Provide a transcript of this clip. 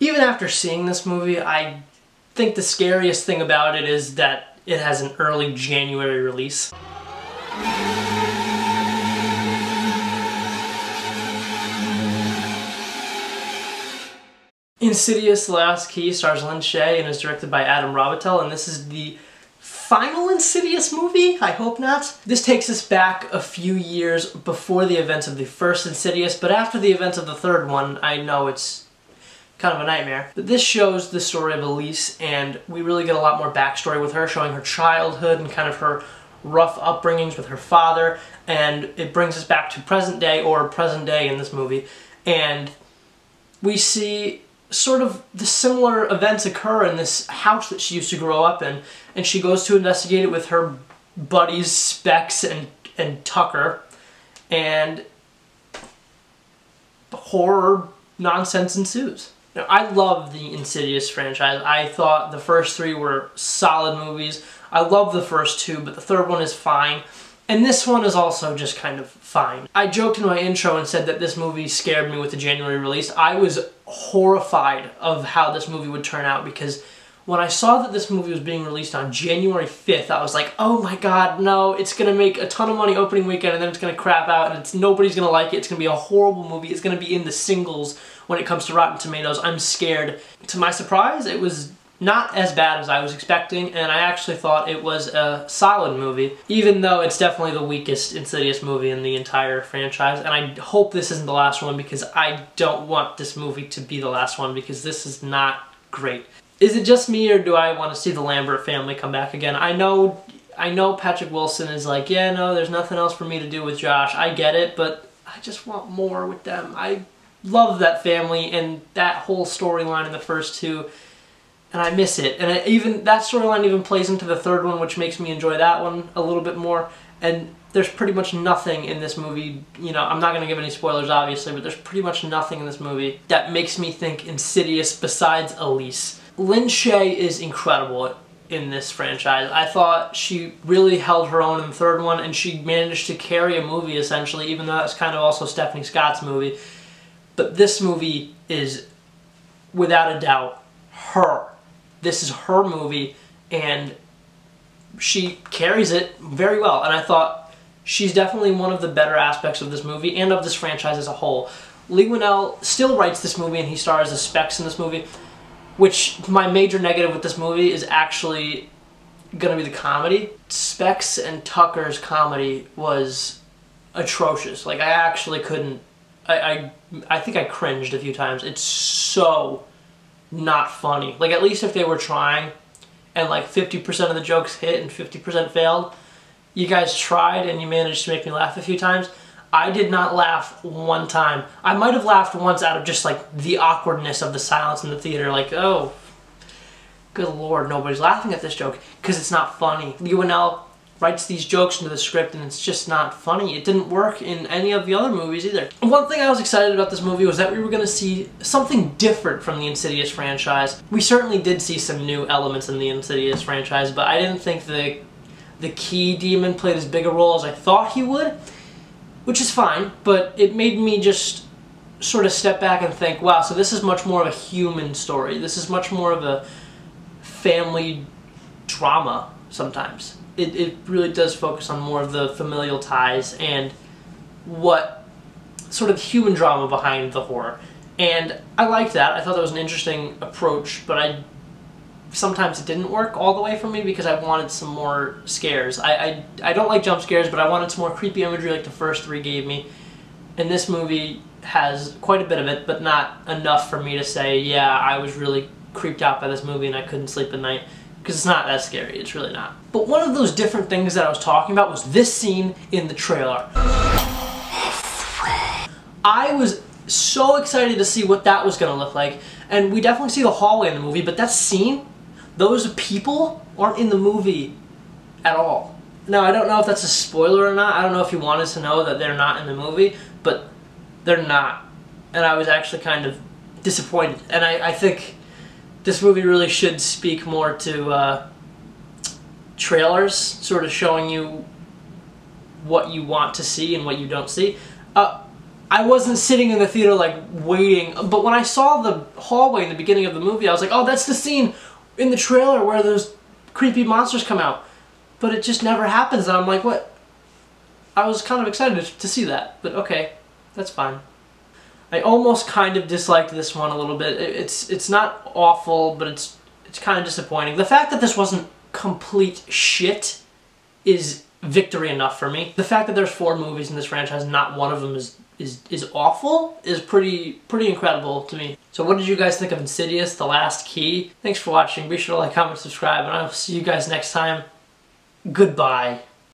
Even after seeing this movie, I think the scariest thing about it is that it has an early January release. Insidious: The Last Key stars Lin Shaye and is directed by Adam Robitel, and this is the final Insidious movie? I hope not. This takes us back a few years before the events of the first Insidious, but after the events of the third one, I know it's kind of a nightmare. But this shows the story of Elise, and we really get a lot more backstory with her, showing her childhood and kind of her rough upbringings with her father, and it brings us back to present day, or present day in this movie, and we see sort of the similar events occur in this house that she used to grow up in, and she goes to investigate it with her buddies Specs and Tucker, and horror nonsense ensues. Now, I love the Insidious franchise. I thought the first three were solid movies. I love the first two, but the third one is fine. And this one is also just kind of fine. I joked in my intro and said that this movie scared me with the January release. I was horrified of how this movie would turn out, because when I saw that this movie was being released on January 5th, I was like, oh my god, no, it's going to make a ton of money opening weekend and then it's going to crap out and nobody's going to like it. It's going to be a horrible movie. It's going to be in the singles when it comes to Rotten Tomatoes. I'm scared. To my surprise, it was not as bad as I was expecting, and I actually thought it was a solid movie, even though it's definitely the weakest Insidious movie in the entire franchise. And I hope this isn't the last one, because I don't want this movie to be the last one, because this is not great. Is it just me, or do I want to see the Lambert family come back again? I know Patrick Wilson is like, yeah, no, there's nothing else for me to do with Josh. I get it, but I just want more with them. I love that family and that whole storyline in the first two, and I miss it. And even that storyline even plays into the third one, which makes me enjoy that one a little bit more. And there's pretty much nothing in this movie, you know, I'm not going to give any spoilers obviously, but there's pretty much nothing in this movie that makes me think Insidious besides Elise. Lin Shaye is incredible in this franchise. I thought she really held her own in the third one, and she managed to carry a movie essentially, even though that's kind of also Stephanie Scott's movie. But this movie is, without a doubt, her. This is her movie, and she carries it very well. And I thought she's definitely one of the better aspects of this movie and of this franchise as a whole. Leigh Whannell still writes this movie, and he stars as Specs in this movie, which my major negative with this movie is actually going to be the comedy. Specs and Tucker's comedy was atrocious. Like, I actually couldn't... I think I cringed a few times. It's so not funny. Like, at least if they were trying and like 50% of the jokes hit and 50% failed, you guys tried and you managed to make me laugh a few times. I did not laugh one time. I might have laughed once out of just like the awkwardness of the silence in the theater, like, oh, good lord, nobody's laughing at this joke, because it's not funny. Leigh Whannell writes these jokes into the script and it's just not funny. It didn't work in any of the other movies either. One thing I was excited about this movie was that we were going to see something different from the Insidious franchise. We certainly did see some new elements in the Insidious franchise, but I didn't think the key demon played as big a role as I thought he would, which is fine, but it made me just sort of step back and think, wow, so this is much more of a human story. This is much more of a family drama sometimes. It really does focus on more of the familial ties and what sort of human drama behind the horror. And I liked that. I thought that was an interesting approach, but sometimes it didn't work all the way for me because I wanted some more scares. I don't like jump scares, but I wanted some more creepy imagery like the first three gave me. And this movie has quite a bit of it, but not enough for me to say, yeah, I was really creeped out by this movie and I couldn't sleep at night. Because it's not that scary, it's really not. But one of those different things that I was talking about was this scene in the trailer. I was so excited to see what that was going to look like, and we definitely see the hallway in the movie, but that scene, those people aren't in the movie at all. Now, I don't know if that's a spoiler or not. I don't know if you wanted to know that they're not in the movie, but they're not. And I was actually kind of disappointed, and I think this movie really should speak more to trailers, sort of showing you what you want to see and what you don't see. I wasn't sitting in the theater like waiting, but when I saw the hallway in the beginning of the movie, I was like, oh, that's the scene in the trailer where those creepy monsters come out. But it just never happens, and I'm like, what? I was kind of excited to see that, but okay, that's fine. I almost kind of disliked this one a little bit. It's not awful, but it's kind of disappointing. The fact that this wasn't complete shit is victory enough for me. The fact that there's 4 movies in this franchise, not one of them is awful, is pretty incredible to me. So what did you guys think of Insidious, The Last Key? Thanks for watching. Be sure to like, comment, subscribe, and I'll see you guys next time. Goodbye.